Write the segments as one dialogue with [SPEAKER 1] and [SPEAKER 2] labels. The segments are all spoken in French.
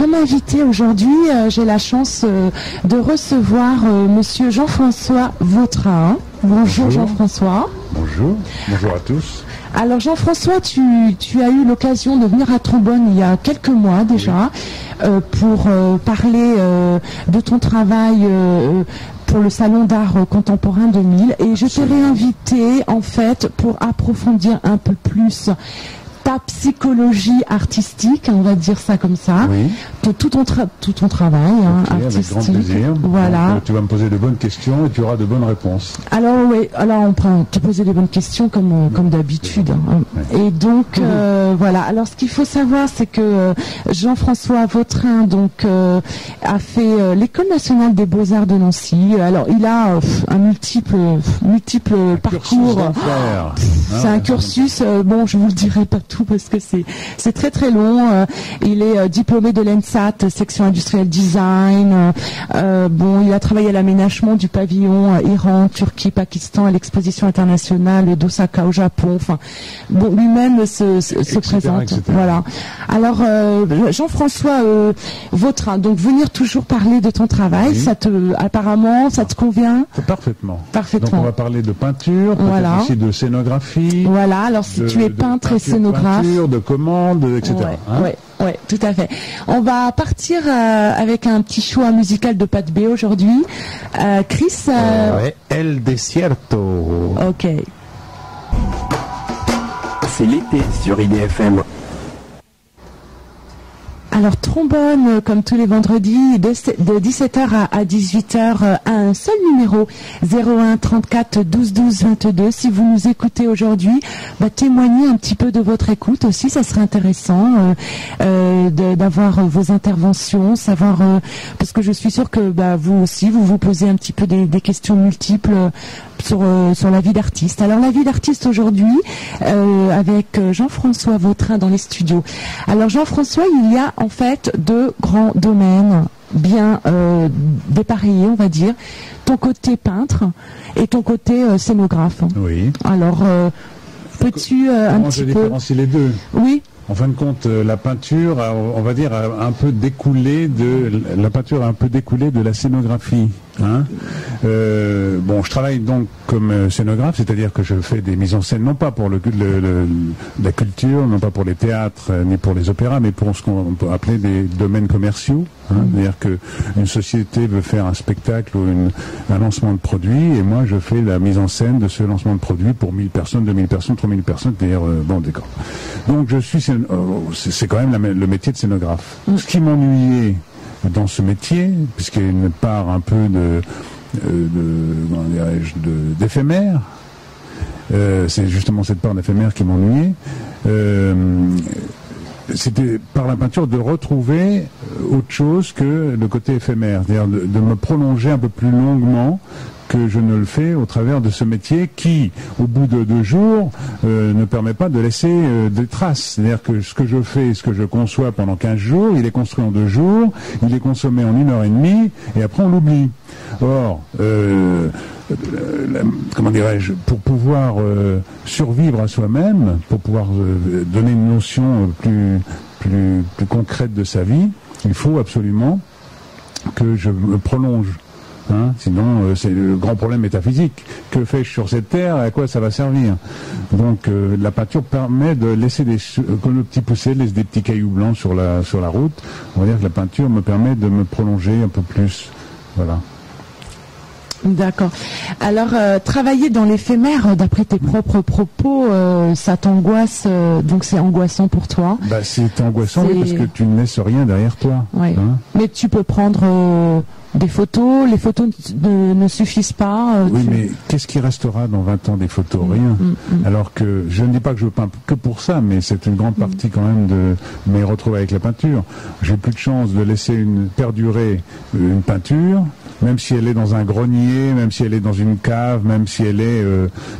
[SPEAKER 1] comme invité aujourd'hui, j'ai la chance de recevoir Monsieur Jean-François Vautrin. Bonjour Jean-François.
[SPEAKER 2] Bonjour, bonjour à tous.
[SPEAKER 1] Alors Jean-François, tu as eu l'occasion de venir à Trombone il y a quelques mois déjà, pour parler de ton travail pour le Salon d'Art Contemporain 2000, et je t'ai réinvité en fait pour approfondir un peu plus ta psychologie artistique, on va dire ça comme ça, tout ton travail artistique.
[SPEAKER 2] Avec grand plaisir.
[SPEAKER 1] Voilà.
[SPEAKER 2] Donc, tu vas me poser de bonnes questions et tu auras de bonnes réponses.
[SPEAKER 1] Alors oui, alors on peut te poser des bonnes questions comme d'habitude. Et donc voilà. Alors ce qu'il faut savoir, c'est que Jean-François Vautrin donc a fait l'École nationale des beaux-arts de Nancy. Alors il a un multiple parcours. C'est un cursus. Bon, je vous le dirai pas tout parce que c'est très très long. Il est diplômé de l'ENSAT, section industrielle design. Il a travaillé à l'aménagement du pavillon Iran, Turquie, Pakistan, à l'exposition internationale d'Osaka au Japon. Enfin, bon, lui-même se présente. Etc. Voilà. Alors, Jean-François Vautrin, donc venir toujours parler de ton travail, apparemment, ça te convient?
[SPEAKER 2] Parfaitement.
[SPEAKER 1] Parfaitement.
[SPEAKER 2] Donc on va parler de peinture, peut-être aussi de scénographie.
[SPEAKER 1] Voilà. Alors si tu es peintre et scénographe.
[SPEAKER 2] De commandes, etc.
[SPEAKER 1] Oui, tout à fait. On va partir avec un petit choix musical de Pat B aujourd'hui. Chris
[SPEAKER 3] El Desierto.
[SPEAKER 1] Ok.
[SPEAKER 4] C'est l'été sur IDFM.
[SPEAKER 1] Alors Trombone, comme tous les vendredis, de 17h à 18h, un seul numéro, 01 34 12 12 22. Si vous nous écoutez aujourd'hui, témoignez un petit peu de votre écoute aussi, ça serait intéressant d'avoir vos interventions, savoir, parce que je suis sûre que vous aussi, vous posez un petit peu des questions multiples sur la vie d'artiste. Alors la vie d'artiste aujourd'hui, avec Jean-François Vautrin dans les studios. Alors Jean-François, il y a en fait deux grands domaines bien dépareillés, on va dire. Ton côté peintre et ton côté scénographe.
[SPEAKER 2] Oui.
[SPEAKER 1] Alors, peux-tu un petit peu...
[SPEAKER 2] Comment je différencie les deux?
[SPEAKER 1] Oui.
[SPEAKER 2] En fin de compte, la peinture, on va dire, a un peu découlé de la scénographie. Je travaille donc comme scénographe, c'est-à-dire que je fais des mises en scène, non pas pour la culture, non pas pour les théâtres, ni pour les opéras, mais pour ce qu'on peut appeler des domaines commerciaux. C'est-à-dire qu'une société veut faire un spectacle ou un lancement de produit, et moi je fais la mise en scène de ce lancement de produit pour 1000 personnes, 2000 personnes, 3000 personnes, c'est-à-dire d'accord. Donc c'est quand même le métier de scénographe. Ce qui m'ennuyait dans ce métier, puisqu'il y a une part un peu d'éphémère, c'est justement cette part d'éphémère qui m'ennuyait. C'était par la peinture de retrouver autre chose que le côté éphémère, c'est-à-dire de me prolonger un peu plus longuement que je ne le fais au travers de ce métier qui, au bout de 2 jours, ne permet pas de laisser des traces. C'est-à-dire que ce que je fais, ce que je conçois pendant 15 jours, il est construit en 2 jours, il est consommé en 1h30, et après on l'oublie. Or, comment dirais-je, pour pouvoir survivre à soi-même, pour pouvoir donner une notion plus concrète de sa vie, il faut absolument que je me prolonge. Sinon, c'est le grand problème métaphysique. Que fais-je sur cette terre et à quoi ça va servir? Donc, la peinture permet de laisser comme le petit poussé laisse des petits cailloux blancs sur la route. On va dire que la peinture me permet de me prolonger un peu plus. Voilà.
[SPEAKER 1] D'accord. Alors, travailler dans l'éphémère, d'après tes propres propos, ça t'angoisse, donc c'est angoissant pour toi.
[SPEAKER 2] C'est angoissant, oui, parce que tu ne laisses rien derrière toi.
[SPEAKER 1] Oui. Mais tu peux prendre des photos, les photos ne suffisent pas.
[SPEAKER 2] Oui, mais qu'est-ce qui restera dans 20 ans des photos? Rien. Alors que, je ne dis pas que je peins que pour ça, mais c'est une grande partie quand même de mes retrouvailles avec la peinture. J'ai plus de chance de laisser perdurer une peinture, même si elle est dans un grenier, même si elle est dans une cave, même si elle est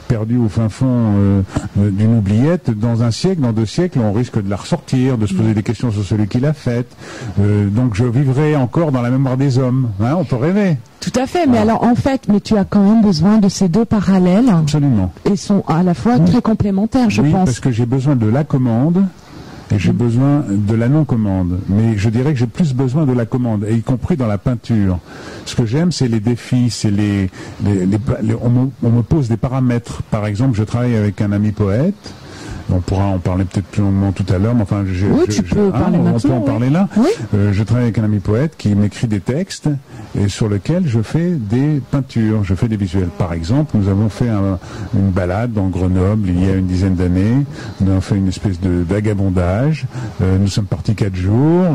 [SPEAKER 2] perdue au fin fond d'une oubliette. Dans un siècle, dans 2 siècles, on risque de la ressortir, de se poser des questions sur celui qui l'a faite. Donc je vivrai encore dans la mémoire des hommes. On peut rêver.
[SPEAKER 1] Tout à fait, mais alors en fait, tu as quand même besoin de ces deux parallèles.
[SPEAKER 2] Absolument.
[SPEAKER 1] Et sont à la fois très complémentaires, je pense.
[SPEAKER 2] Oui, parce que j'ai besoin de la commande et j'ai besoin de la non-commande. Mais je dirais que j'ai plus besoin de la commande, et y compris dans la peinture. Ce que j'aime, c'est les défis, c'est on me pose des paramètres. Par exemple, je travaille avec un ami poète. On pourra en parler peut-être plus longuement tout à l'heure, mais enfin,
[SPEAKER 1] tu peux parler
[SPEAKER 2] on
[SPEAKER 1] maintenant,
[SPEAKER 2] peut en parler là.
[SPEAKER 1] Oui.
[SPEAKER 2] Je travaille avec un ami poète qui m'écrit des textes et sur lesquels je fais des peintures, je fais des visuels. Par exemple, nous avons fait une balade dans Grenoble il y a une dizaine d'années. Nous avons fait une espèce de vagabondage. Nous sommes partis 4 jours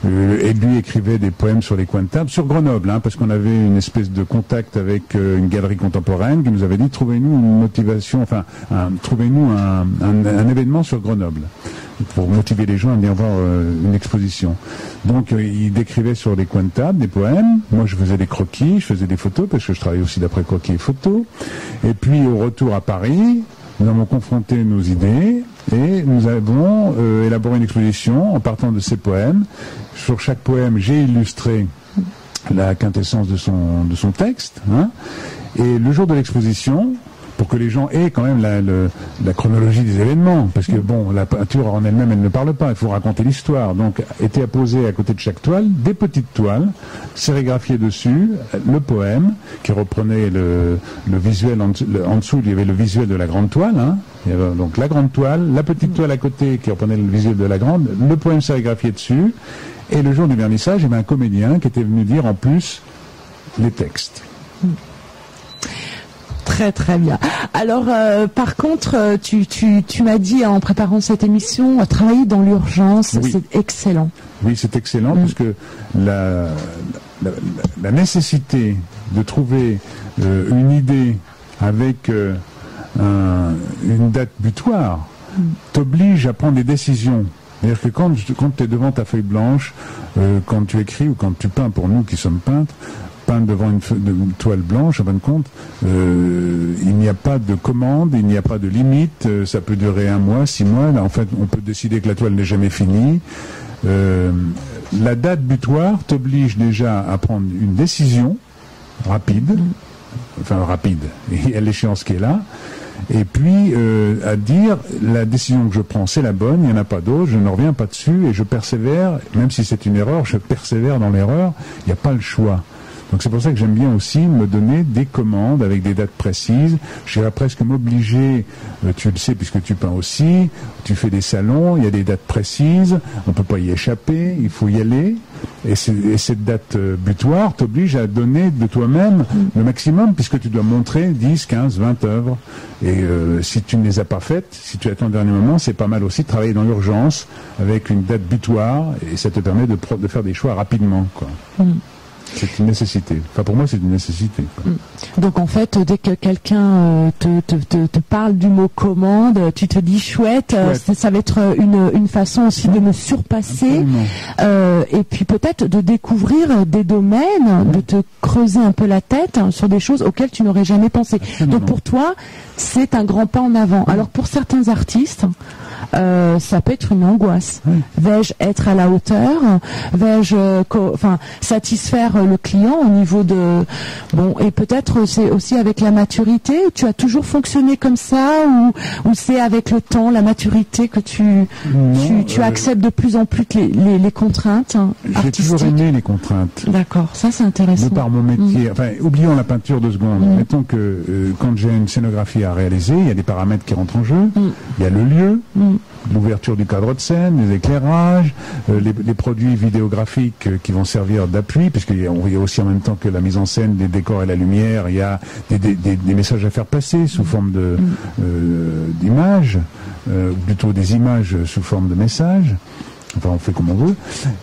[SPEAKER 2] et lui écrivait des poèmes sur les coins de table sur Grenoble, parce qu'on avait une espèce de contact avec une galerie contemporaine qui nous avait dit trouvez-nous une motivation, trouvez-nous un événement sur Grenoble pour motiver les gens à venir voir une exposition. Donc il décrivait sur les coins de table des poèmes, moi je faisais des croquis, je faisais des photos parce que je travaille aussi d'après croquis et photos, et puis au retour à Paris, nous avons confronté nos idées et nous avons élaboré une exposition en partant de ces poèmes. Sur chaque poème, j'ai illustré la quintessence de son texte, et le jour de l'exposition, pour que les gens aient quand même la chronologie des événements, parce que bon, la peinture en elle-même, elle ne parle pas, il faut raconter l'histoire. Donc, étaient apposées à côté de chaque toile des petites toiles, sérigraphiées dessus, le poème, qui reprenait le visuel, en dessous, il y avait le visuel de la grande toile, Il y avait donc la grande toile, la petite toile à côté, qui reprenait le visuel de la grande, le poème sérigraphié dessus, et le jour du vernissage, il y avait un comédien qui était venu dire en plus les textes.
[SPEAKER 1] Très très bien. Alors par contre, tu m'as dit en préparant cette émission, travailler dans l'urgence,
[SPEAKER 2] oui.
[SPEAKER 1] C'est excellent.
[SPEAKER 2] Oui, c'est excellent parce que la nécessité de trouver une idée avec une date butoir t'oblige à prendre des décisions. C'est-à-dire que quand tu es devant ta feuille blanche, quand tu écris ou quand tu peins, pour nous qui sommes peintres, peindre devant une toile blanche, en fin de compte, il n'y a pas de commande, il n'y a pas de limite, ça peut durer 1 mois, 6 mois, là, en fait, on peut décider que la toile n'est jamais finie. La date butoir t'oblige déjà à prendre une décision rapide, et à l'échéance qui est là, et puis à dire la décision que je prends c'est la bonne, il n'y en a pas d'autre, je ne reviens pas dessus et je persévère, même si c'est une erreur, je persévère dans l'erreur, il n'y a pas le choix. Donc c'est pour ça que j'aime bien aussi me donner des commandes avec des dates précises. Je vais presque m'obliger, tu le sais puisque tu peins aussi, tu fais des salons, il y a des dates précises, on ne peut pas y échapper, il faut y aller. Et cette date butoir t'oblige à donner de toi-même le maximum puisque tu dois montrer 10, 15, 20 œuvres. Et si tu ne les as pas faites, si tu attends le dernier moment, c'est pas mal aussi de travailler dans l'urgence avec une date butoir et ça te permet de faire des choix rapidement, quoi. C'est une nécessité. Enfin, pour moi, c'est une nécessité, quoi.
[SPEAKER 1] Donc, en fait, dès que quelqu'un te parle du mot commande, tu te dis chouette. Ça va être une façon aussi de me surpasser. Et puis peut-être de découvrir des domaines, de te creuser un peu la tête sur des choses auxquelles tu n'aurais jamais pensé.
[SPEAKER 2] Absolument.
[SPEAKER 1] Donc, pour toi, c'est un grand pas en avant. Alors, pour certains artistes, ça peut être une angoisse. Vais-je être à la hauteur? Vais-je satisfaire le client au niveau de... Bon, et peut-être c'est aussi avec la maturité. Tu as toujours fonctionné comme ça ou c'est avec le temps, la maturité que tu acceptes de plus en plus les contraintes
[SPEAKER 2] J'ai toujours aimé les contraintes.
[SPEAKER 1] D'accord, ça c'est intéressant.
[SPEAKER 2] De par mon métier. Enfin, oublions la peinture 2 secondes. Mettons que quand j'ai une scénographie à réaliser, il y a des paramètres qui rentrent en jeu. Il y a le lieu, l'ouverture du cadre de scène, les éclairages, les produits vidéographiques qui vont servir d'appui, puisqu'il y a aussi en même temps que la mise en scène, les décors et la lumière, il y a des messages à faire passer sous forme d'images, plutôt des images sous forme de messages. Enfin, on fait comme on veut.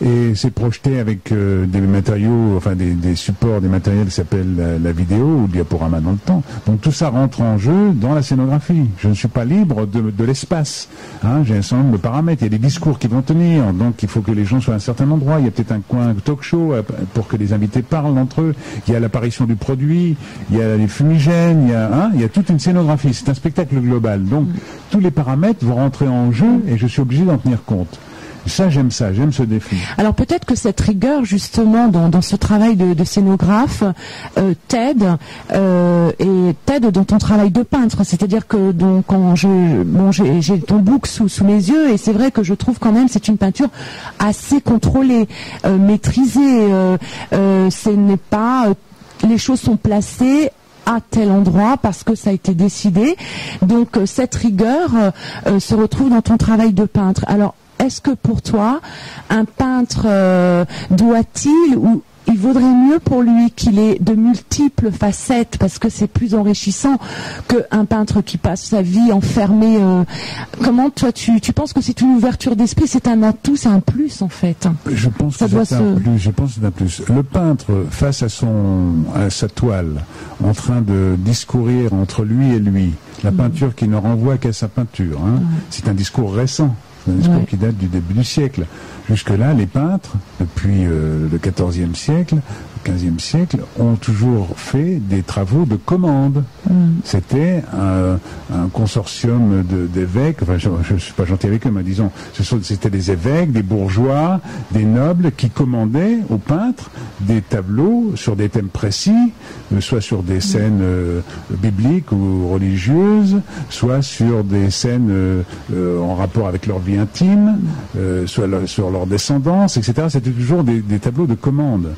[SPEAKER 2] Et c'est projeté avec des matériaux, enfin des supports, des matériels qui s'appellent la vidéo ou le diaporama dans le temps. Donc tout ça rentre en jeu dans la scénographie. Je ne suis pas libre de l'espace. J'ai un certain nombre de paramètres. Il y a des discours qui vont tenir. Donc il faut que les gens soient à un certain endroit. Il y a peut-être un coin talk show pour que les invités parlent entre eux. Il y a l'apparition du produit. Il y a les fumigènes. Il y a toute une scénographie. C'est un spectacle global. Donc tous les paramètres vont rentrer en jeu et je suis obligé d'en tenir compte. Ça, j'aime ce défi.
[SPEAKER 1] Alors peut-être que cette rigueur, justement, dans ce travail de scénographe, t'aide dans ton travail de peintre. C'est-à-dire que donc quand j'ai ton book sous mes yeux, et c'est vrai que je trouve quand même c'est une peinture assez contrôlée, maîtrisée. Ce n'est pas les choses sont placées à tel endroit parce que ça a été décidé. Donc cette rigueur se retrouve dans ton travail de peintre. Alors est-ce que pour toi, un peintre doit-il ou il vaudrait mieux pour lui qu'il ait de multiples facettes parce que c'est plus enrichissant qu'un peintre qui passe sa vie enfermé. Comment toi tu penses que c'est une ouverture d'esprit, c'est un atout, c'est un plus en fait?
[SPEAKER 2] Je pense que c'est un plus. Je pense que c'est un plus. Le peintre face à sa toile, en train de discourir entre lui et lui, la peinture qui ne renvoie qu'à sa peinture. Hein. C'est un discours récent. C'est un discours qui date du début du siècle. Jusque-là, les peintres, depuis le XIVe siècle, le XVe siècle, ont toujours fait des travaux de commande. C'était un consortium d'évêques, enfin je ne suis pas gentil avec eux, mais disons, c'était des évêques, des bourgeois, des nobles qui commandaient aux peintres des tableaux sur des thèmes précis, soit sur des scènes bibliques ou religieuses, soit sur des scènes en rapport avec leur vie intime, soit sur leur descendance, etc. C'était toujours des tableaux de commande.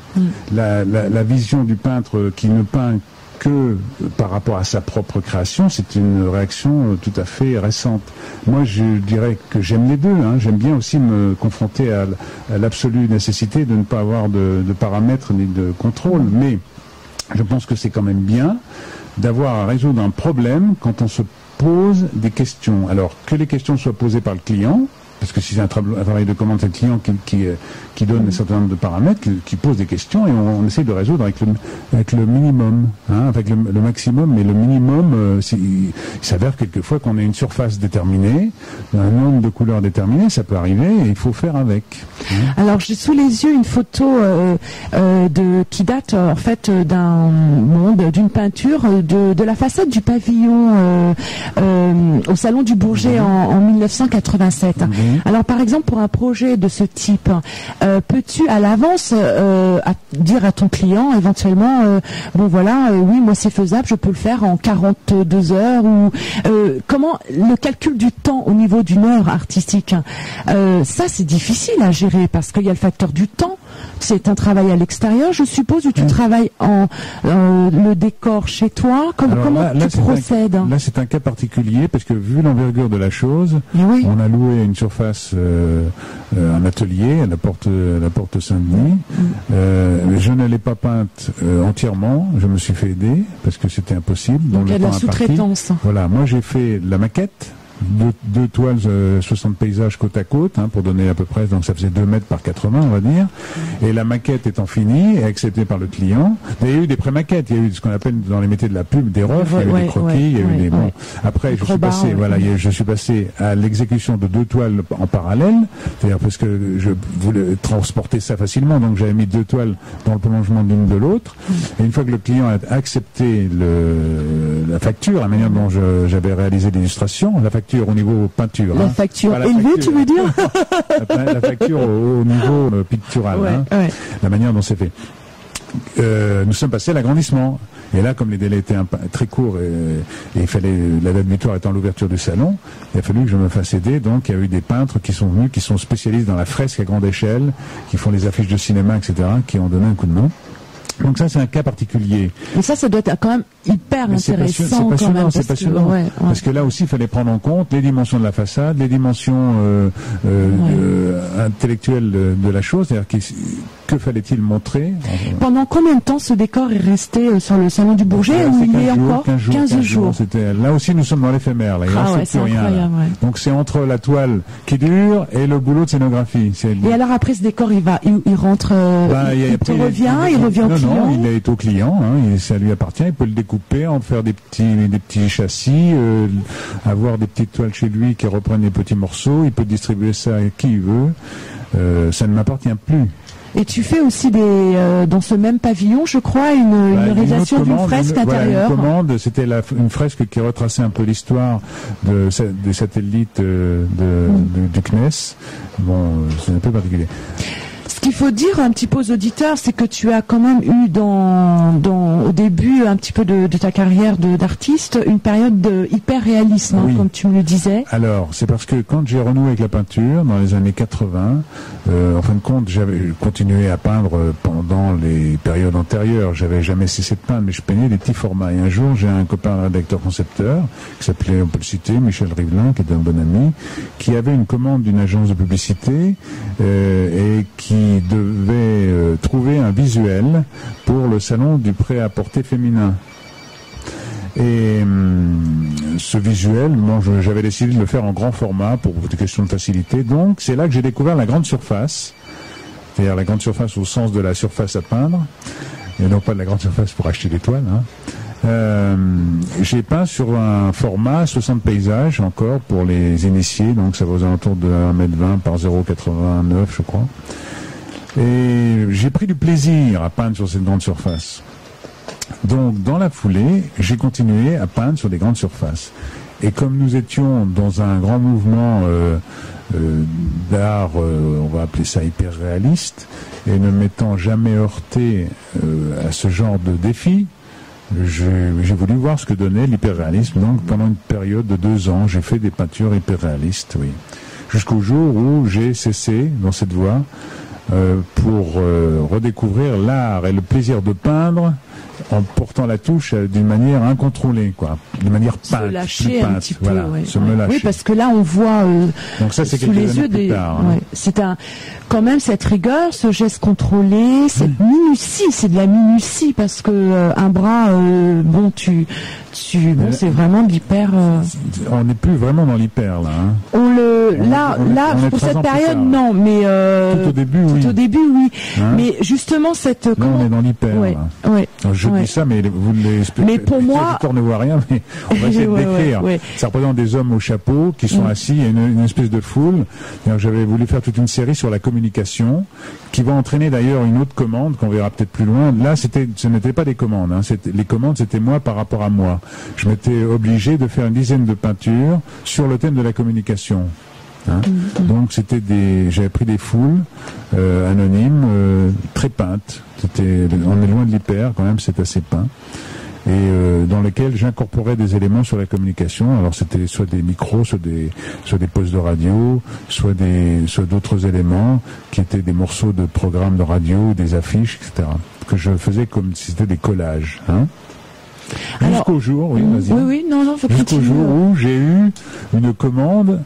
[SPEAKER 2] La vision du peintre qui ne peint que par rapport à sa propre création, c'est une réaction tout à fait récente. Moi, je dirais que j'aime les deux. Hein. J'aime bien aussi me confronter à l'absolue nécessité de ne pas avoir de paramètres ni de contrôle, mais je pense que c'est quand même bien d'avoir à résoudre un problème quand on se pose des questions. Alors, que les questions soient posées par le client, parce que si c'est un travail de commande, c'est le client qui donne un certain nombre de paramètres, qui pose des questions, et on essaie de résoudre avec le minimum, hein, avec le maximum, mais le minimum, il s'avère quelquefois qu'on a une surface déterminée, un nombre de couleurs déterminé, ça peut arriver, et il faut faire avec. Hein. Alors j'ai sous les yeux une photo qui date en fait d'une peinture de la façade du pavillon au Salon du Bourget en 1987. Alors par exemple pour un projet de ce type, peux-tu à l'avance dire à ton client éventuellement oui moi c'est faisable, je peux le faire en 42 heures ou comment le calcul du temps au niveau d'une heure artistique, ça c'est difficile à gérer parce qu'il y a le facteur du temps. C'est un travail à l'extérieur, je suppose, où tu travailles le décor chez toi. Comment tu procèdes? Là, c'est un cas particulier parce que vu l'envergure de la chose, on a loué une surface, un atelier à la porte Saint-Denis. Je ne l'ai pas peinte entièrement. Je me suis fait aider parce que c'était impossible.
[SPEAKER 1] Donc il y a de la sous-traitance.
[SPEAKER 2] Voilà, moi j'ai fait la maquette. Deux toiles 60 paysages côte à côte, hein, pour donner à peu près, donc ça faisait 2 mètres par 80 on va dire, et la maquette étant finie et acceptée par le client. Il y a eu des pré-maquettes, il y a eu ce qu'on appelle dans les métiers de la pub des refs, il y a eu des croquis, il y a eu des après je suis passé à l'exécution de 2 toiles en parallèle, c'est-à-dire parce que je voulais transporter ça facilement, donc j'avais mis 2 toiles dans le prolongement d'une de l'autre, et une fois que le client a accepté la facture, la manière dont j'avais réalisé l'illustration, la facture au niveau peinture.
[SPEAKER 1] La facture élevée, tu veux dire?
[SPEAKER 2] La facture au niveau pictural. La manière dont c'est fait. Nous sommes passés à l'agrandissement. Et là, comme les délais étaient très courts et il fallait, la date butoir étant l'ouverture du salon, il a fallu que je me fasse aider. Donc, il y a eu des peintres qui sont venus, qui sont spécialistes dans la fresque à grande échelle, qui font les affiches de cinéma, etc., qui ont donné un coup de main. Donc ça, c'est un cas particulier.
[SPEAKER 1] Mais ça doit être quand même hyper intéressant.
[SPEAKER 2] C'est passionnant. Parce que là aussi, il fallait prendre en compte les dimensions de la façade, les dimensions intellectuelles de la chose. C'est-à-dire que fallait-il montrer?
[SPEAKER 1] Pendant combien de temps ce décor est resté sur le Salon du Bourget où il est encore 15 jours.
[SPEAKER 2] Là aussi, nous sommes dans l'éphémère. Là,
[SPEAKER 1] c'est incroyable.
[SPEAKER 2] Donc c'est entre la toile qui dure et le boulot de scénographie.
[SPEAKER 1] Et alors après ce décor, il rentre, il revient au client.
[SPEAKER 2] Non, il est au client, hein, ça lui appartient, il peut le découper, en faire des petits châssis, avoir des petites toiles chez lui qui reprennent des petits morceaux, il peut distribuer ça à qui il veut, ça ne m'appartient plus.
[SPEAKER 1] Et tu fais aussi dans ce même pavillon, je crois, une réalisation d'une fresque intérieure.
[SPEAKER 2] Une commande, c'était une fresque qui retraçait un peu l'histoire des satellites du CNES. Bon, c'est un peu particulier.
[SPEAKER 1] Ce qu'il faut dire un petit peu aux auditeurs, c'est que tu as quand même eu au début un petit peu de ta carrière d'artiste une période de hyper réalisme,
[SPEAKER 2] oui.
[SPEAKER 1] Comme tu me le disais.
[SPEAKER 2] Alors, c'est parce que quand j'ai renoué avec la peinture dans les années 80, en fin de compte, j'avais continué à peindre pendant les périodes antérieures. J'avais jamais cessé de peindre, mais je peignais des petits formats. Et un jour, j'ai un copain rédacteur-concepteur qui s'appelait, on peut le citer, Michel Rivelin, qui était un bon ami, qui avait une commande d'une agence de publicité et qui devait trouver un visuel pour le salon du prêt-à-porter féminin. Et ce visuel, j'avais décidé de le faire en grand format pour des questions de facilité. Donc c'est là que j'ai découvert la grande surface, c'est-à-dire la grande surface au sens de la surface à peindre, et non pas de la grande surface pour acheter des toiles. J'ai peint sur un format 60 paysages encore pour les initiés, donc ça va aux alentours de 1m20 par 0,89 je crois. Et j'ai pris du plaisir à peindre sur cette grande surface. Donc, dans la foulée, j'ai continué à peindre sur des grandes surfaces. Et comme nous étions dans un grand mouvement d'art, on va appeler ça hyper réaliste, et ne m'étant jamais heurté à ce genre de défi, j'ai voulu voir ce que donnait l'hyperréalisme. Donc, pendant une période de 2 ans, j'ai fait des peintures hyperréalistes, oui. Jusqu'au jour où j'ai cessé dans cette voie pour redécouvrir l'art et le plaisir de peindre en portant la touche d'une manière incontrôlée, quoi, d'une manière peinte,
[SPEAKER 1] se lâcher un petit peu,
[SPEAKER 2] voilà,
[SPEAKER 1] ouais.
[SPEAKER 2] se me lâcher.
[SPEAKER 1] Oui, parce que là on voit
[SPEAKER 2] donc ça c'est
[SPEAKER 1] sous les yeux
[SPEAKER 2] plus tard,
[SPEAKER 1] ouais. C'est quand même cette rigueur, ce geste contrôlé, cette minutie, c'est de la minutie parce que un bras, bon c'est vraiment de l'hyper.
[SPEAKER 2] On n'est plus vraiment dans l'hyper là.
[SPEAKER 1] Pour cette période non, mais
[SPEAKER 2] tout au début
[SPEAKER 1] oui. Mais justement cette.
[SPEAKER 2] Là, on est dans l'hyper.
[SPEAKER 1] Ouais.
[SPEAKER 2] Je dis ça, mais vous
[SPEAKER 1] mais pour moi,
[SPEAKER 2] on ne voit rien, mais on va essayer de décrire. Ça représente des hommes au chapeau qui sont assis, il y a une espèce de foule. J'avais voulu faire toute une série sur la communication, qui va entraîner d'ailleurs une autre commande qu'on verra peut-être plus loin. Là, ce n'était pas des commandes. Les commandes, c'était moi par rapport à moi. Je m'étais obligé de faire une dizaine de peintures sur le thème de la communication. Donc j'avais pris des foules anonymes, très peintes. On est loin de l'hyper quand même, c'est assez peint. Et dans lesquels j'incorporais des éléments sur la communication. Alors c'était soit des micros, soit des postes de radio, soit d'autres éléments qui étaient des morceaux de programmes de radio, des affiches, etc. Que je faisais comme si c'était des collages. Jusqu'au jour, jusqu'au jour où j'ai eu une commande.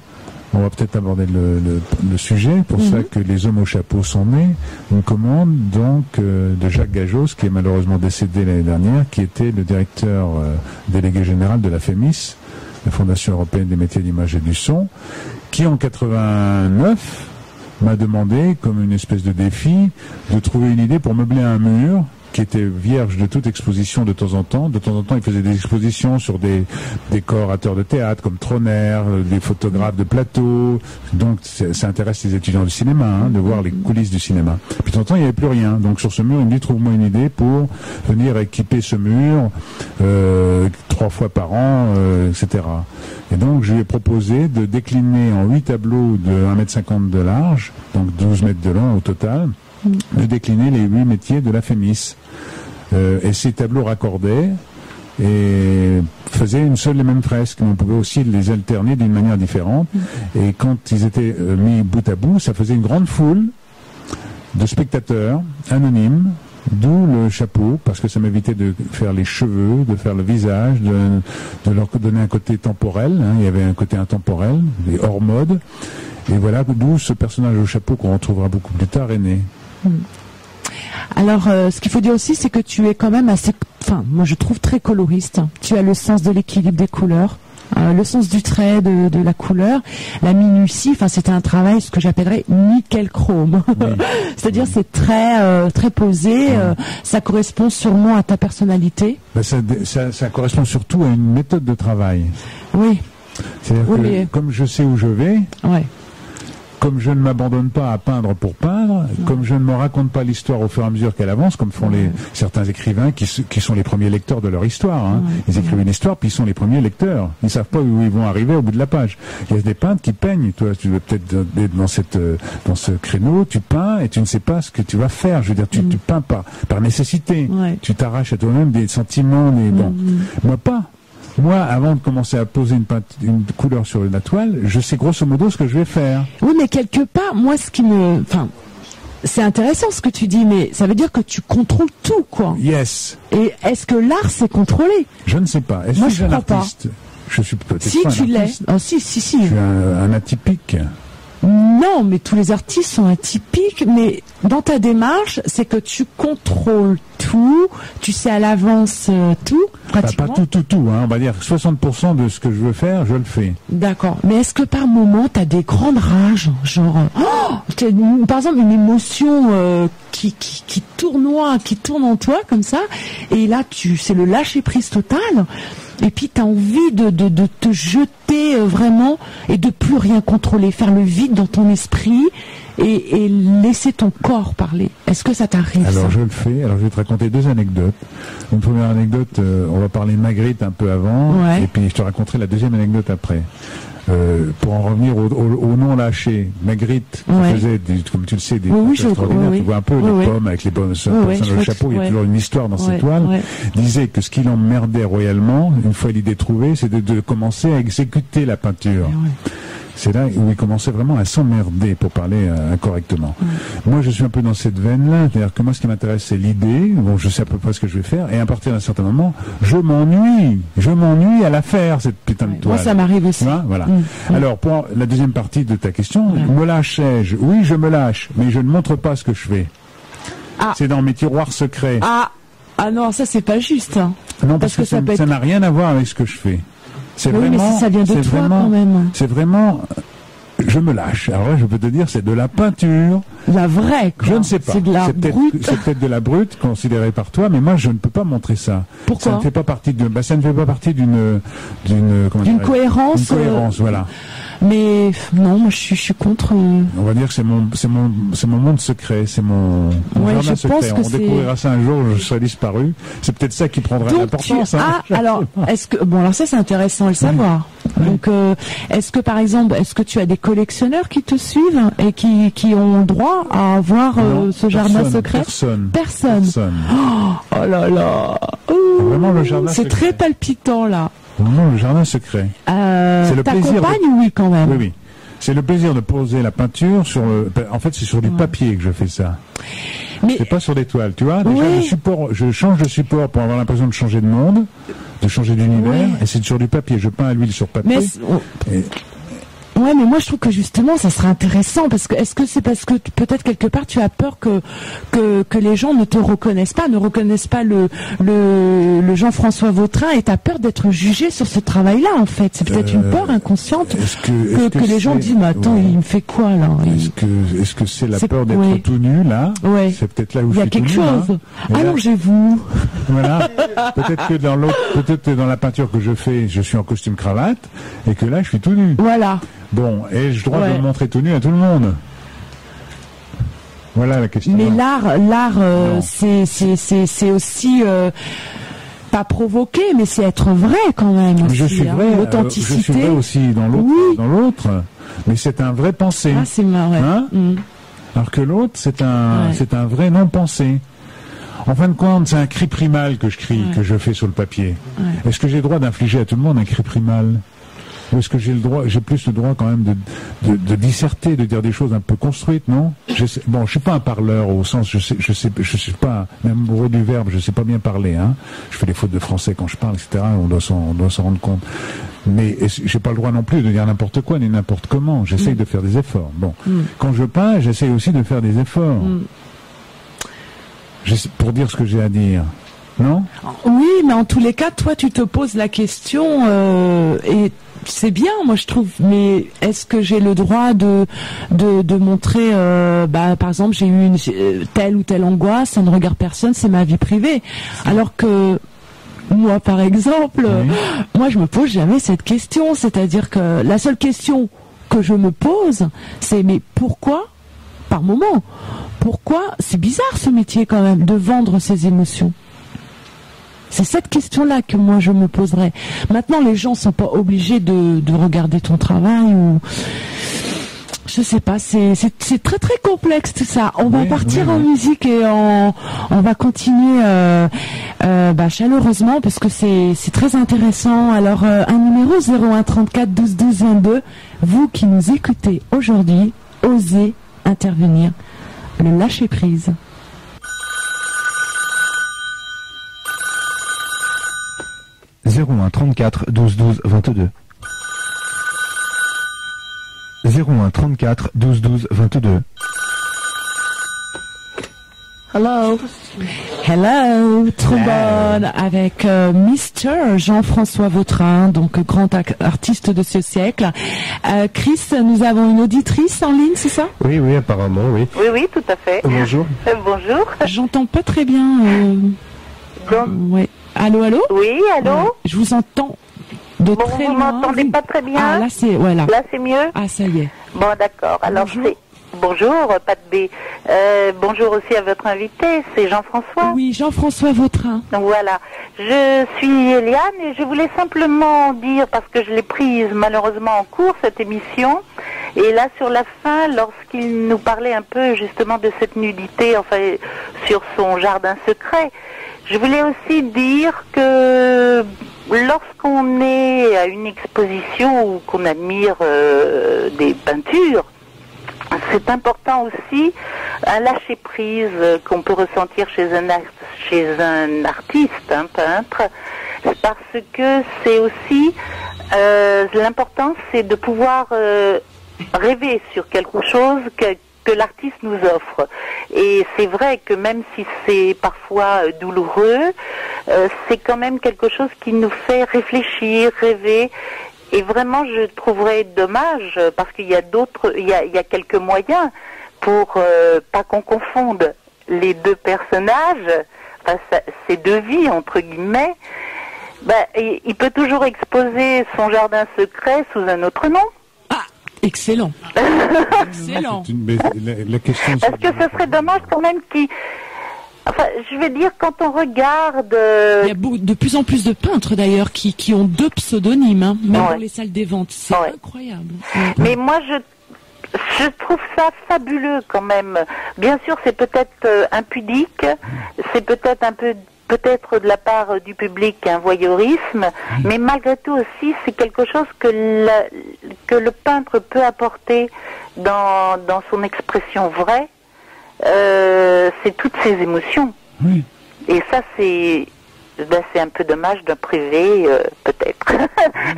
[SPEAKER 2] On va peut-être aborder le sujet, pour ça que les hommes au chapeau sont nés. Une commande donc de Jacques Gajos, qui est malheureusement décédé l'année dernière, qui était le directeur délégué général de la FEMIS, la Fondation européenne des métiers de l'image et du son, qui en 89 m'a demandé, comme une espèce de défi, de trouver une idée pour meubler un mur qui était vierge de toute exposition de temps en temps. De temps en temps, il faisait des expositions sur des décorateurs de théâtre comme Troner, des photographes de plateau. Donc, ça intéresse les étudiants du cinéma, de voir les coulisses du cinéma. Puis de temps en temps, il n'y avait plus rien. Donc, sur ce mur, il me dit, trouve-moi une idée pour venir équiper ce mur 3 fois par an, etc. Et donc, je lui ai proposé de décliner en 8 tableaux de 1,50 m de large, donc 12 mètres de long au total, de décliner les 8 métiers de la FEMIS. Et ces tableaux raccordaient et faisaient une seule et même fresque. On pouvait aussi les alterner d'une manière différente. Et quand ils étaient mis bout à bout, ça faisait une grande foule de spectateurs anonymes, d'où le chapeau, parce que ça m'évitait de faire les cheveux, de faire le visage, de leur donner un côté temporel. Il y avait un côté intemporel, et hors mode. Et voilà d'où ce personnage au chapeau qu'on retrouvera beaucoup plus tard est né.
[SPEAKER 1] Alors, ce qu'il faut dire aussi, c'est que tu es quand même assez, moi je trouve très coloriste. Tu as le sens de l'équilibre des couleurs, le sens du trait, de la couleur, la minutie. C'était un travail, ce que j'appellerais nickel chrome. Oui. C'est-à-dire, c'est très posé. Ça correspond sûrement à ta personnalité.
[SPEAKER 2] Ça correspond surtout à une méthode de travail.
[SPEAKER 1] Oui.
[SPEAKER 2] C'est-à-dire que comme je sais où je vais. Ouais. Comme je ne m'abandonne pas à peindre pour peindre, l'histoire, comme je ne me raconte pas l'histoire au fur et à mesure qu'elle avance, comme font certains écrivains qui sont les premiers lecteurs de leur histoire. Hein. Ils écrivent une histoire, puis ils sont les premiers lecteurs. Ils savent pas où ils vont arriver au bout de la page. Il y a des peintres qui peignent. Toi, tu veux peut-être être dans ce créneau, tu peins et tu ne sais pas ce que tu vas faire. Je veux dire, tu peins par nécessité. Ouais. Tu t'arraches à toi-même des sentiments, bon. Moi, pas. Moi, avant de commencer à poser une couleur sur la toile, je sais grosso modo ce que je vais faire.
[SPEAKER 1] Oui, mais quelque part, moi, c'est intéressant ce que tu dis, mais ça veut dire que tu contrôles tout, quoi.
[SPEAKER 2] Yes.
[SPEAKER 1] Et est-ce que l'art, c'est contrôlé?
[SPEAKER 2] Je ne sais pas. Est-ce que je suis un artiste? Je suis peut-être
[SPEAKER 1] si
[SPEAKER 2] pas
[SPEAKER 1] tu
[SPEAKER 2] un artiste.
[SPEAKER 1] l'es. Oh, si. Je
[SPEAKER 2] suis un atypique.
[SPEAKER 1] Non, mais tous les artistes sont atypiques, mais dans ta démarche, c'est que tu contrôles tout, tu sais à l'avance tout, pratiquement.
[SPEAKER 2] Pas tout, hein, on va dire 60% de ce que je veux faire, je le fais.
[SPEAKER 1] D'accord, mais est-ce que par moment, tu as des grandes rages, genre, par exemple, une émotion qui tournoie, qui tourne en toi, comme ça, et là, c'est le lâcher-prise total. Et puis tu as envie de te jeter vraiment et de plus rien contrôler, faire le vide dans ton esprit et laisser ton corps parler. Est-ce que ça t'arrive?
[SPEAKER 2] Alors je le fais. Alors je vais te raconter 2 anecdotes. Une première anecdote, on va parler Magritte un peu avant, et puis je te raconterai la deuxième anecdote après. Pour en revenir au non lâché, Magritte faisait, comme tu le sais, des extraordinaires. Tu vois un peu les pommes avec les bonnes personnes dans le chapeau. Il y a toujours une histoire dans ces toiles. Disait que ce qui l'emmerdait royalement, une fois l'idée trouvée, c'est de commencer à exécuter la peinture. C'est là où il commençait vraiment à s'emmerder, pour parler incorrectement. Moi, je suis un peu dans cette veine-là. C'est-à-dire que moi, ce qui m'intéresse, c'est l'idée. Bon, je sais à peu près ce que je vais faire. Et à partir d'un certain moment, je m'ennuie. Je m'ennuie à la faire, cette putain de toile.
[SPEAKER 1] Moi, ça m'arrive aussi.
[SPEAKER 2] Voilà. Alors, pour la deuxième partie de ta question, me lâchais-je? Oui, je me lâche, mais je ne montre pas ce que je fais. C'est dans mes tiroirs secrets.
[SPEAKER 1] Ah non, ça, c'est pas juste. Hein.
[SPEAKER 2] Non, parce que ça n'a rien à voir avec ce que je fais. C'est
[SPEAKER 1] oui,
[SPEAKER 2] vraiment,
[SPEAKER 1] mais ça vient de toi quand même.
[SPEAKER 2] C'est vraiment, je me lâche. Alors là, je peux te dire, c'est de la peinture.
[SPEAKER 1] La vraie, quoi.
[SPEAKER 2] Je ne sais pas.
[SPEAKER 1] C'est de la brute.
[SPEAKER 2] C'est peut-être de la brute, considérée par toi, mais moi, je ne peux pas montrer ça.
[SPEAKER 1] Pourquoi?
[SPEAKER 2] Ça ne fait pas partie d'une
[SPEAKER 1] cohérence.
[SPEAKER 2] Une cohérence, voilà.
[SPEAKER 1] Mais non, moi je suis contre.
[SPEAKER 2] On va dire que c'est mon monde secret, c'est mon jardin secret. On découvrira ça un jour, je serai disparu. C'est peut-être ça qui prendra l'importance.
[SPEAKER 1] Alors, alors ça c'est intéressant à le savoir. Donc, est-ce que par exemple, tu as des collectionneurs qui te suivent et qui ont droit à avoir ce jardin secret? Personne. Oh là là.
[SPEAKER 2] Vraiment le jardin secret.
[SPEAKER 1] C'est très palpitant là.
[SPEAKER 2] Vraiment le jardin secret.
[SPEAKER 1] C'est le plaisir. T'accompagnes, oui, quand même.
[SPEAKER 2] Oui. C'est le plaisir de poser la peinture sur en fait, c'est sur du papier que je fais ça. Mais c'est pas sur des toiles, tu vois. Déjà, je change de support pour avoir l'impression de changer de monde, de changer d'univers, et c'est sur du papier. Je peins à l'huile sur papier.
[SPEAKER 1] Ouais, mais moi je trouve que justement ça serait intéressant parce que est-ce que c'est parce que peut-être quelque part tu as peur que les gens ne te reconnaissent pas le Jean-François Vautrin et tu as peur d'être jugé sur ce travail-là en fait. C'est peut-être une peur inconsciente que les gens disent mais attends, il me fait quoi là?
[SPEAKER 2] Est-ce que c'est la peur d'être tout nu là? C'est peut-être là où je suis tout nu. Il y a quelque chose.
[SPEAKER 1] Allongez-vous.
[SPEAKER 2] Voilà. Peut-être que dans la peinture que je fais, je suis en costume cravate et que là je suis tout nu.
[SPEAKER 1] Voilà.
[SPEAKER 2] Bon, et je dois me montrer tout nu à tout le monde. Voilà la question.
[SPEAKER 1] Mais l'art, c'est aussi pas provoquer, mais c'est être vrai quand même. Aussi,
[SPEAKER 2] je suis vrai.
[SPEAKER 1] L'authenticité.
[SPEAKER 2] Je suis vrai aussi dans l'autre, mais c'est un vrai pensée.
[SPEAKER 1] Ah, c'est marrant.
[SPEAKER 2] Hein alors que l'autre, c'est un vrai non pensé. En fin de compte, c'est un cri primal que je crie, que je fais sur le papier. Est-ce que j'ai le droit d'infliger à tout le monde un cri primal? Ou est-ce que j'ai plus le droit quand même de disserter, de dire des choses un peu construites, non? Je suis pas un parleur au sens, je sais pas, même au amoureux du verbe, je sais pas bien parler, hein. Je fais des fautes de français quand je parle, etc. On doit s'en rendre compte. Mais j'ai pas le droit non plus de dire n'importe quoi ni n'importe comment. J'essaye de faire des efforts. Bon. Quand je peins, j'essaye aussi de faire des efforts. Pour dire ce que j'ai à dire. Non?
[SPEAKER 1] Oui, mais en tous les cas, toi, tu te poses la question, et c'est bien, moi je trouve, mais est-ce que j'ai le droit de montrer, par exemple, j'ai eu telle ou telle angoisse, ça ne regarde personne, c'est ma vie privée. Alors que moi, par exemple, moi je me pose jamais cette question, c'est-à-dire que la seule question que je me pose, c'est mais pourquoi, par moment, Pourquoi? C'est bizarre ce métier quand même, de vendre ses émotions. C'est cette question-là que moi je me poserais. Maintenant, les gens sont pas obligés de regarder ton travail ou je sais pas. C'est très très complexe tout ça. On va partir en musique et on va continuer chaleureusement parce que c'est très intéressant. Alors un numéro 01 34 12 12 22. Vous qui nous écoutez aujourd'hui, osez intervenir. Le lâcher prise.
[SPEAKER 5] 01 34 12 12 22. 01 34 12 12 22.
[SPEAKER 1] Hello, trombone avec Mr. Jean-François Vautrin, donc grand artiste de ce siècle. Chris, nous avons une auditrice en ligne, c'est ça?
[SPEAKER 3] Oui, apparemment, oui.
[SPEAKER 6] Oui, tout à fait.
[SPEAKER 3] Bonjour.
[SPEAKER 6] Bonjour.
[SPEAKER 1] J'entends pas très bien. Ouais. Allô?
[SPEAKER 6] Oui, allô?
[SPEAKER 1] Ouais. Je vous entends de très loin.
[SPEAKER 6] Vous m'entendez pas très bien?
[SPEAKER 1] Ah, là c'est voilà.
[SPEAKER 6] Là c'est mieux?
[SPEAKER 1] Ah, ça y est.
[SPEAKER 6] Bon, d'accord. Alors bonjour, Pat B. Bonjour aussi à votre invité, c'est Jean-François.
[SPEAKER 1] Oui, Jean-François Vautrin.
[SPEAKER 6] Voilà. Je suis Eliane et je voulais simplement dire, parce que je l'ai prise malheureusement en cours, cette émission, et là sur la fin, lorsqu'il nous parlait un peu justement de cette nudité, enfin, sur son jardin secret, je voulais aussi dire que lorsqu'on est à une exposition ou qu'on admire des peintures, c'est important aussi un lâcher-prise qu'on peut ressentir chez un artiste, un peintre, parce que c'est aussi l'important, c'est de pouvoir rêver sur quelque chose que l'artiste nous offre. Et c'est vrai que même si c'est parfois douloureux, c'est quand même quelque chose qui nous fait réfléchir, rêver. Et vraiment, je trouverais dommage, parce qu'il y a il y a quelques moyens pour pas qu'on confonde les deux personnages, enfin, ces deux vies, entre guillemets. Il peut toujours exposer son jardin secret sous un autre nom.
[SPEAKER 1] Ah, excellent. Excellent.
[SPEAKER 2] La question,
[SPEAKER 6] parce que ce serait dommage quand même Enfin, je veux dire, quand on regarde...
[SPEAKER 1] Il y a de plus en plus de peintres, d'ailleurs, qui ont deux pseudonymes, hein, même dans les salles des ventes. C'est incroyable.
[SPEAKER 6] Mais moi, je trouve ça fabuleux, quand même. Bien sûr, c'est peut-être impudique, c'est peut-être un peu... peut-être de la part du public un voyeurisme, mais malgré tout aussi, c'est quelque chose que le peintre peut apporter dans son expression vraie. C'est toutes ces émotions.
[SPEAKER 2] Oui.
[SPEAKER 6] Et ça, c'est un peu dommage d'un privé, peut-être.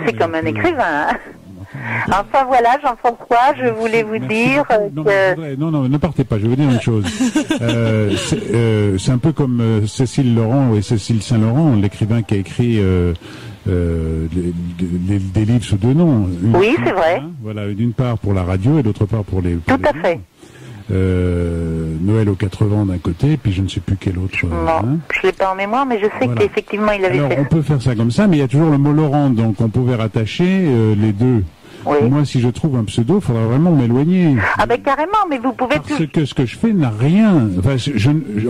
[SPEAKER 6] C'est comme un écrivain. Hein. Enfin voilà, Jean-François, je voulais vous dire que...
[SPEAKER 2] Non, ne partez pas, je vais vous dire une chose. C'est un peu comme Cécile Laurent et Cécile Saint-Laurent, l'écrivain qui a écrit des livres sous deux noms.
[SPEAKER 6] Oui, c'est vrai.
[SPEAKER 2] Voilà, d'une part pour la radio et d'autre part pour les...
[SPEAKER 6] Tout à fait.
[SPEAKER 2] Noël aux 80 d'un côté, puis je ne sais plus quel autre.
[SPEAKER 6] Non, je l'ai pas en mémoire, mais je sais qu'effectivement il avait fait.
[SPEAKER 2] On peut faire ça comme ça, mais il y a toujours le mot Laurent, donc on pouvait rattacher les deux. Oui. Moi, si je trouve un pseudo, il faudra vraiment m'éloigner.
[SPEAKER 6] Ah ben carrément, mais vous pouvez...
[SPEAKER 2] Parce que ce que je fais n'a rien... Enfin,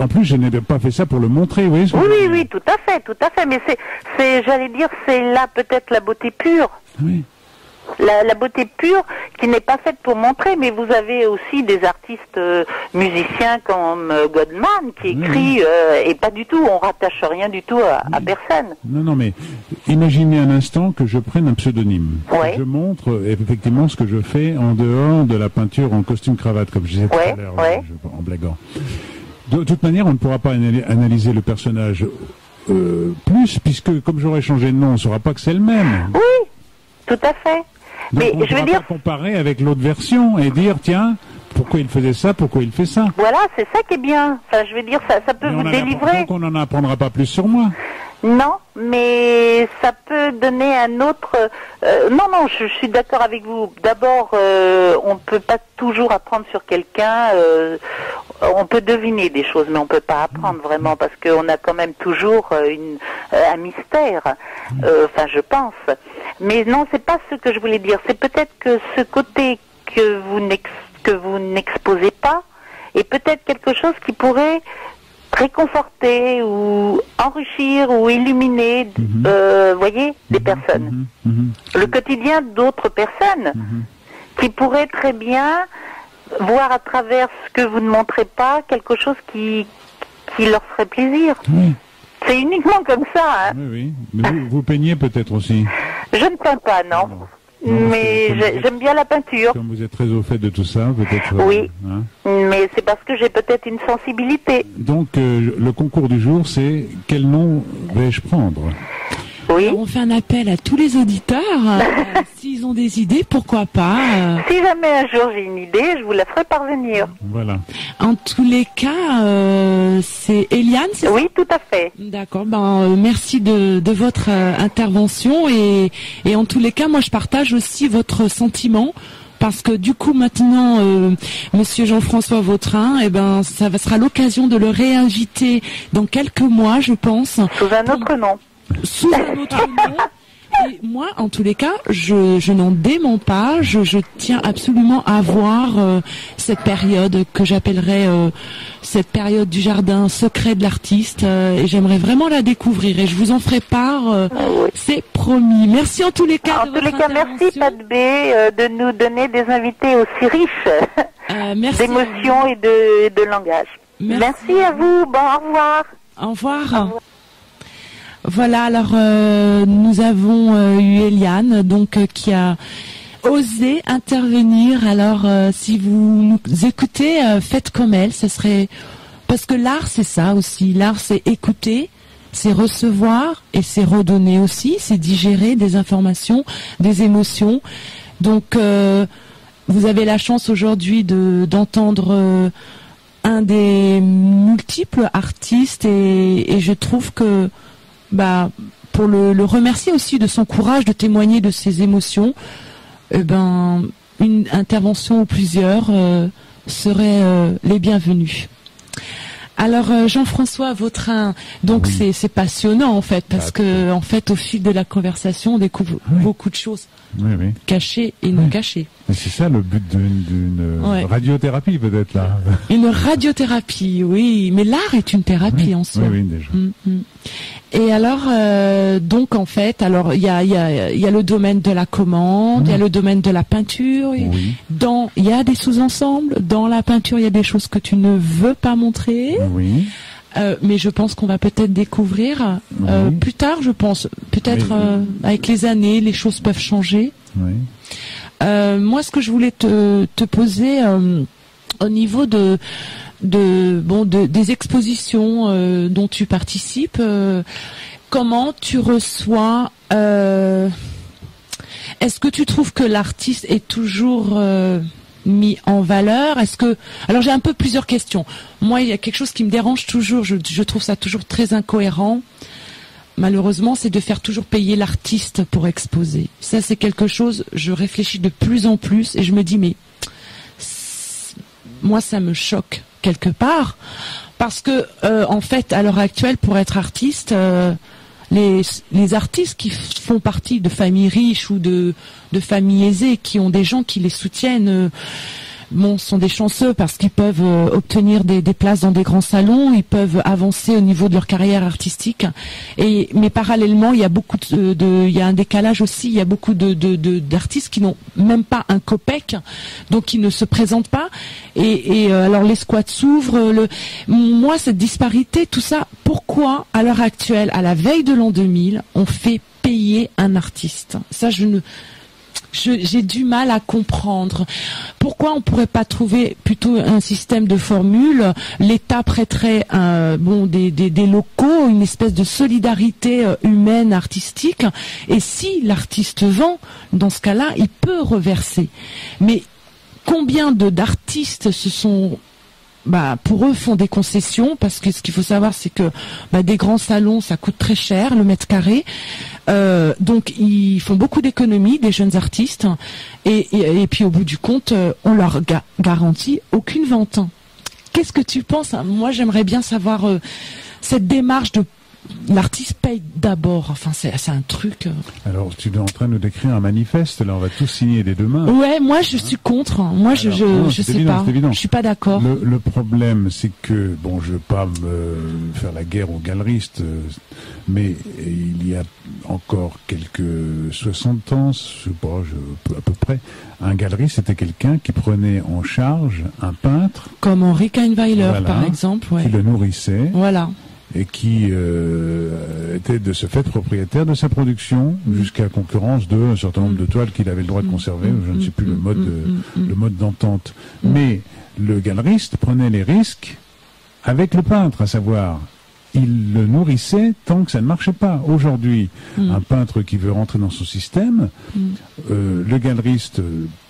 [SPEAKER 2] en plus, je n'ai pas fait ça pour le montrer, vous voyez ce que
[SPEAKER 6] oui, tout à fait, mais j'allais dire, c'est là peut-être la beauté pure. Oui. La beauté pure qui n'est pas faite pour montrer, mais vous avez aussi des artistes musiciens comme Goldman qui écrit et pas du tout, on rattache rien du tout à personne.
[SPEAKER 2] Non, mais imaginez un instant que je prenne un pseudonyme. Ouais. Je montre effectivement ce que je fais en dehors de la peinture en costume cravate, comme je disais tout à l'heure, en blaguant. De toute manière, on ne pourra pas analyser le personnage plus, puisque comme j'aurais changé de nom, on ne saura pas que c'est le même.
[SPEAKER 6] Oui, tout à fait.
[SPEAKER 2] Donc mais je veux dire comparer avec l'autre version et dire tiens pourquoi il faisait ça, pourquoi il fait ça.
[SPEAKER 6] Voilà, c'est ça qui est bien. Enfin, je veux dire ça peut vous délivrer.
[SPEAKER 2] Donc on n'en apprendra pas plus sur moi.
[SPEAKER 6] Non, mais ça peut donner un autre... Non, je suis d'accord avec vous. D'abord, on ne peut pas toujours apprendre sur quelqu'un. On peut deviner des choses, mais on ne peut pas apprendre vraiment, parce qu'on a quand même toujours un mystère. Enfin, je pense. Mais non, c'est pas ce que je voulais dire. C'est peut-être que ce côté que vous n'exposez pas, et peut-être quelque chose qui pourrait réconforter ou enrichir ou illuminer, voyez, des personnes. Le quotidien d'autres personnes qui pourraient très bien voir à travers ce que vous ne montrez pas quelque chose qui leur ferait plaisir.
[SPEAKER 2] Oui.
[SPEAKER 6] C'est uniquement comme ça. Hein.
[SPEAKER 2] Oui. Mais vous peignez peut-être aussi.
[SPEAKER 6] Je ne peins pas, non. Mais j'aime bien la peinture.
[SPEAKER 2] Comme vous êtes très au fait de tout ça, peut-être...
[SPEAKER 6] Oui, mais c'est parce que j'ai peut-être une sensibilité.
[SPEAKER 2] Donc, le concours du jour, c'est quel nom vais-je prendre?
[SPEAKER 6] Oui.
[SPEAKER 1] On fait un appel à tous les auditeurs. S'ils ont des idées, pourquoi pas.
[SPEAKER 6] Si jamais un jour j'ai une idée, je vous la ferai parvenir.
[SPEAKER 2] Voilà.
[SPEAKER 1] En tous les cas, c'est Eliane, c'est ça?
[SPEAKER 6] Oui, tout à fait.
[SPEAKER 1] D'accord. Merci de votre intervention et en tous les cas, moi je partage aussi votre sentiment. Parce que du coup maintenant, Monsieur Jean-François Vautrin, ça sera l'occasion de le réinviter dans quelques mois, je pense.
[SPEAKER 6] Sous un autre nom.
[SPEAKER 1] Sous un autre nom. Et moi, en tous les cas, je n'en dément pas. Je tiens absolument à voir cette période que j'appellerais cette période du jardin secret de l'artiste. Et j'aimerais vraiment la découvrir. Et je vous en ferai part. C'est promis. Merci en tous les cas.
[SPEAKER 6] En tous les cas, merci Pat B de nous donner des invités aussi riches d'émotions et de langage. Merci à vous. Bon, au revoir.
[SPEAKER 1] Au revoir. Voilà, alors nous avons eu Eliane, donc qui a osé intervenir. Alors si vous nous écoutez, faites comme elle. Ce serait parce que l'art c'est ça aussi. L'art c'est écouter, c'est recevoir et c'est redonner aussi. C'est digérer des informations, des émotions. Donc vous avez la chance aujourd'hui d'entendre un des multiples artistes et je trouve que pour le remercier aussi de son courage de témoigner de ses émotions, une intervention ou plusieurs seraient les bienvenues. Alors Jean-François Vautrin, donc c'est passionnant en fait parce que en fait au fil de la conversation on découvre beaucoup de choses cachées et non cachées.
[SPEAKER 2] Mais c'est ça le but d'une radiothérapie peut-être là.
[SPEAKER 1] Une radiothérapie, oui, mais l'art est une thérapie en soi.
[SPEAKER 2] Oui, déjà.
[SPEAKER 1] Et alors donc en fait, alors il y a le domaine de la commande, il y a le domaine de la peinture, il y a des sous-ensembles, dans la peinture il y a des choses que tu ne veux pas montrer. Oui. Mais je pense qu'on va peut-être découvrir plus tard, je pense. Peut-être avec les années, les choses peuvent changer. Oui. Moi, ce que je voulais te poser au niveau des expositions dont tu participes, comment tu reçois est-ce que tu trouves que l'artiste est toujours mis en valeur? Alors j'ai un peu plusieurs questions. Moi, il y a quelque chose qui me dérange toujours, je trouve ça toujours très incohérent. Malheureusement, c'est de faire toujours payer l'artiste pour exposer. Ça, c'est quelque chose, je réfléchis de plus en plus et je me dis, mais moi, ça me choque quelque part. Parce que, en fait, à l'heure actuelle, pour être artiste, les artistes qui font partie de familles riches ou de familles aisées, qui ont des gens qui les soutiennent, sont des chanceux parce qu'ils peuvent obtenir des places dans des grands salons, ils peuvent avancer au niveau de leur carrière artistique. Mais parallèlement, il y a il y a un décalage aussi. Il y a beaucoup d'artistes qui n'ont même pas un copec, donc qui ne se présentent pas. Et alors les squats s'ouvrent. Moi, cette disparité, tout ça, pourquoi à l'heure actuelle, à la veille de l'an 2000, on fait payer un artiste? Ça, j'ai du mal à comprendre. Pourquoi on pourrait pas trouver plutôt un système de formule? L'État prêterait des locaux, une espèce de solidarité humaine, artistique. Et si l'artiste vend, dans ce cas-là, il peut reverser. Mais combien d'artistes se sont pour eux font des concessions, parce que ce qu'il faut savoir c'est que des grands salons ça coûte très cher le mètre carré, donc ils font beaucoup d'économies, des jeunes artistes, et puis au bout du compte on leur garantit aucune vente. Qu'est-ce que tu penses? Moi j'aimerais bien savoir cette démarche de l'artiste paye d'abord. Enfin, c'est un truc.
[SPEAKER 2] Alors, tu es en train de nous décrire un manifeste, là, on va tous signer des deux mains.
[SPEAKER 1] Ouais, moi je suis contre. Moi, je sais
[SPEAKER 2] évident,
[SPEAKER 1] pas. Je suis pas d'accord.
[SPEAKER 2] Le problème, c'est que, bon, je veux pas me faire la guerre aux galeristes, mais il y a encore quelques 60 ans, je sais pas, à peu près, un galeriste, c'était quelqu'un qui prenait en charge un peintre.
[SPEAKER 1] Comme Henri Kahnweiler, par exemple, ouais.
[SPEAKER 2] Qui le nourrissait.
[SPEAKER 1] Voilà.
[SPEAKER 2] Et qui était de ce fait propriétaire de sa production, jusqu'à concurrence d'un certain nombre de toiles qu'il avait le droit de conserver, je ne sais plus le mode d'entente. Mais le galeriste prenait les risques avec le peintre, à savoir, il le nourrissait tant que ça ne marchait pas. Aujourd'hui, un peintre qui veut rentrer dans son système, le galeriste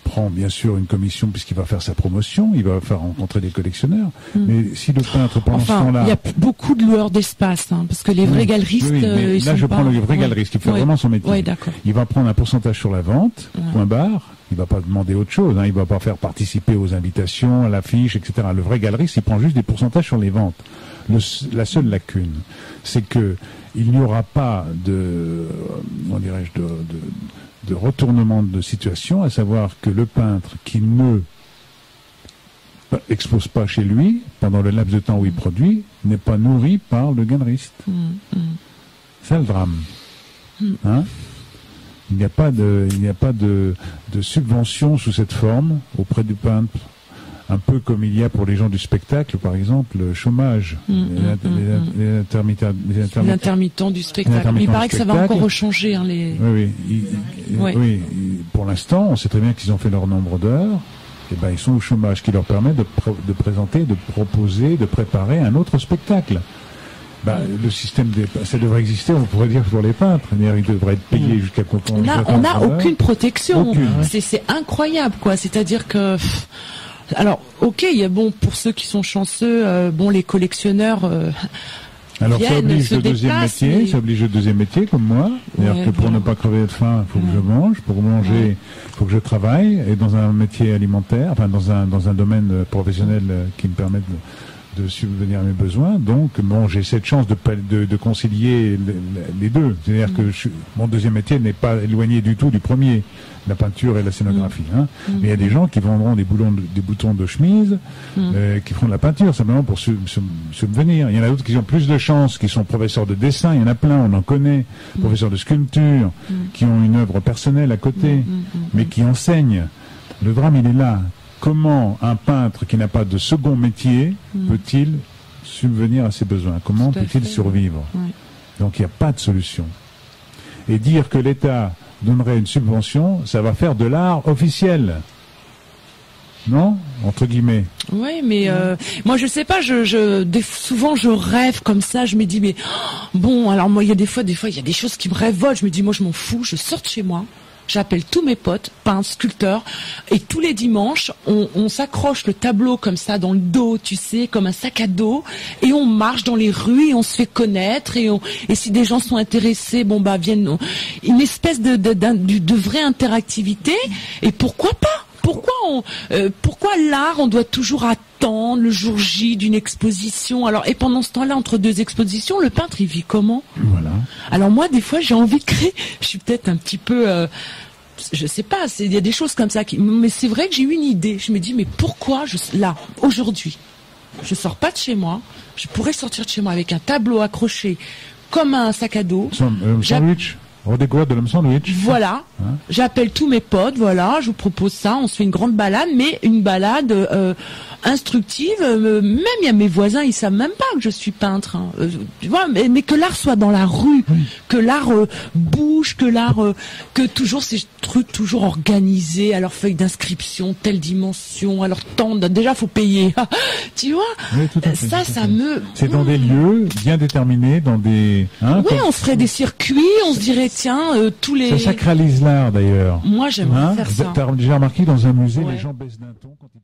[SPEAKER 2] prend bien sûr une commission puisqu'il va faire sa promotion, il va faire rencontrer des collectionneurs, mais si le peintre pendant ce temps-là...
[SPEAKER 1] il y a beaucoup de loueurs d'espace, parce que les vrais galeristes...
[SPEAKER 2] Oui, mais là je prends le vrai galeriste qui fait vraiment son métier.
[SPEAKER 1] Ouais, d'accord.
[SPEAKER 2] Il va prendre un pourcentage sur la vente, point barre, il va pas demander autre chose, il va pas faire participer aux invitations, à l'affiche, etc. Le vrai galeriste, il prend juste des pourcentages sur les ventes. La seule lacune, c'est que il n'y aura pas de retournement de situation, à savoir que le peintre qui ne expose pas chez lui pendant le laps de temps où il produit n'est pas nourri par le galeriste. C'est le drame. Hein? Il n'y a pas de subvention sous cette forme auprès du peintre. Un peu comme il y a pour les gens du spectacle, par exemple, le chômage, les
[SPEAKER 1] intermittents du spectacle. Mais il paraît que ça va encore rechanger.
[SPEAKER 2] Oui, pour l'instant, on sait très bien qu'ils ont fait leur nombre d'heures. Et ben, ils sont au chômage, qui leur permet de présenter, de proposer, de préparer un autre spectacle. Le système, ça devrait exister, on pourrait dire, pour les peintres. Ils devraient être payés jusqu'à quoi.
[SPEAKER 1] On n'a aucune protection. C'est incroyable, quoi. C'est-à-dire que... Alors, ok, il y a pour ceux qui sont chanceux, les collectionneurs.
[SPEAKER 2] Alors ça oblige le deuxième métier, ça oblige le deuxième métier comme moi. C'est-à-dire que pour ne pas crever de faim, il faut que je mange. Pour manger, il faut que je travaille. Et dans un métier alimentaire, enfin dans un domaine professionnel qui me permet de subvenir à mes besoins. Donc, j'ai cette chance de concilier les deux. C'est-à-dire que mon deuxième métier n'est pas éloigné du tout du premier, la peinture et la scénographie. Mais il y a des gens qui vendront des boutons de chemise, qui feront de la peinture simplement pour subvenir. Il y en a d'autres qui ont plus de chance, qui sont professeurs de dessin. Il y en a plein, on en connaît. Professeurs de sculpture, qui ont une œuvre personnelle à côté, mais qui enseignent. Le drame, il est là. Comment un peintre qui n'a pas de second métier peut-il subvenir à ses besoins? Comment peut-il survivre? Donc il n'y a pas de solution. Et dire que l'État donnerait une subvention, ça va faire de l'art officiel. Non? Entre guillemets.
[SPEAKER 1] Oui, mais moi je sais pas, souvent je rêve comme ça, je me dis mais alors moi il y a des fois il y a des choses qui me révoltent, je me dis moi je m'en fous, je sors de chez moi. J'appelle tous mes potes, peintres, sculpteurs, et tous les dimanches, on s'accroche le tableau comme ça dans le dos, tu sais, comme un sac à dos, et on marche dans les rues et on se fait connaître, et si des gens sont intéressés, viennent, une espèce de vraie interactivité, et pourquoi pas? Pourquoi l'art, on doit toujours attendre le jour J d'une exposition? Alors, et pendant ce temps-là, entre deux expositions, le peintre, il vit comment? Voilà. Alors moi, des fois, j'ai envie de créer. Je suis peut-être un petit peu, je sais pas. Il y a des choses comme ça mais c'est vrai que j'ai eu une idée. Je me dis, mais pourquoi là, aujourd'hui, je sors pas de chez moi. Je pourrais sortir de chez moi avec un tableau accroché comme un sac à dos.
[SPEAKER 2] Sandwich. Redécouverte de l'homme sandwich.
[SPEAKER 1] Voilà. J'appelle tous mes potes, je vous propose ça, on se fait une grande balade, mais une balade instructive, même il y a mes voisins, ils savent même pas que je suis peintre. Tu vois, mais que l'art soit dans la rue, que l'art bouge, que toujours ces trucs toujours organisés, à leur feuille d'inscription, telle dimension, alors tant, déjà faut payer. Tu vois, ça me...
[SPEAKER 2] C'est dans des lieux bien déterminés, dans des...
[SPEAKER 1] on ferait des circuits, on se dirait tiens, tous les...
[SPEAKER 2] Ça sacralise l'art d'ailleurs.
[SPEAKER 1] Moi j'aimerais faire ça.
[SPEAKER 2] T'as déjà remarqué dans un musée, les gens baissent d'un ton quand ils